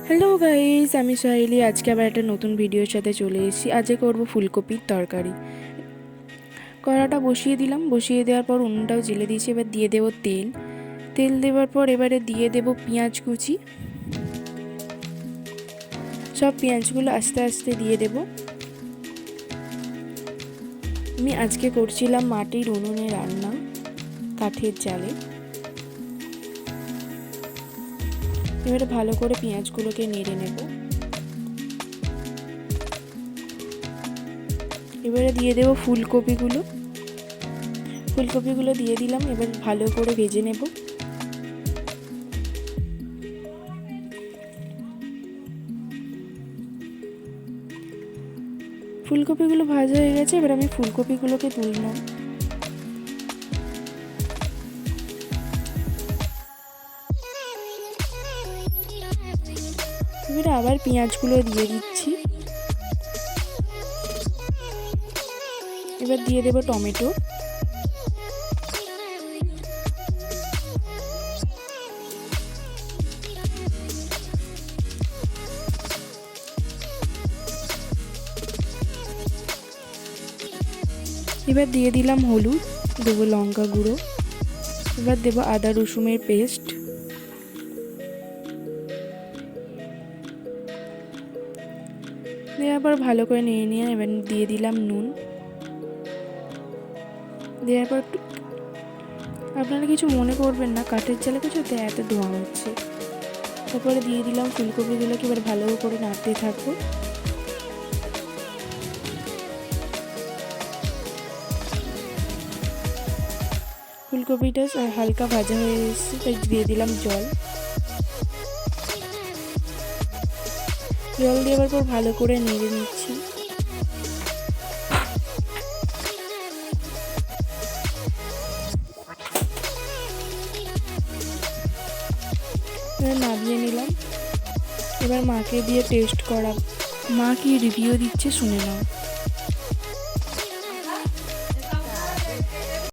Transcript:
Hello guys, আমি সাহেলি। আজকে আবার একটা নতুন ভিডিওর সাথে চলে এসেছি। আজকে করব ফুলকপির তরকারি। কড়াটা বসিয়ে দিলাম, বসিয়ে দেওয়ার পর উনুনটাও জ্বেলে দিয়েছি। এবার দিয়ে দেবো তেল। তেল দেওয়ার পর এবারে দিয়ে দেবো পেঁয়াজ কুচি। সব পেঁয়াজগুলো আস্তে আস্তে দিয়ে দেব। আমি আজকে করছিলাম মাটির উনুনে রান্না, কাঠের জালে। এবারে ভালো করে পেঁয়াজগুলোকে নেড়ে নেব। এবারে দিয়ে দেবো ফুলকপিগুলো দিয়ে দিলাম। এবার ভালো করে ভেজে নেব। ফুলকপিগুলো ভাজা হয়ে গেছে। এবার আমি ফুলকপিগুলোকে তুললাম। এবারে আবার পেঁয়াজগুলো দিয়ে দিচ্ছি। এবার দিয়ে দেবো টমেটো। এবার দিয়ে দিলাম হলুদ, দেবো লঙ্কা গুঁড়ো। এবার দেবো আদা রসুনের পেস্ট। দেওয়ার পর ভালো করে নিয়ে এবার দিয়ে দিলাম নুন। দেওয়ার পর আপনারা কিছু মনে করবেন না, কাঠের জালে কিছু এত ধোঁয়া হচ্ছে। তারপরে দিয়ে দিলাম ফুলকপিগুলোকে। এবার ভালো করে নাড়তে থাকবো। ফুলকপিটা হালকা ভাজা হয়ে এসেছে, তাই দিয়ে দিলাম জল। জল দেওয়ার পর ভালো করে নেড়ে নিচ্ছি। এবার নামিয়ে নিলাম। এবার মাকে দিয়ে টেস্ট করা, মা কি রিভিউ দিচ্ছে শুনে নাও।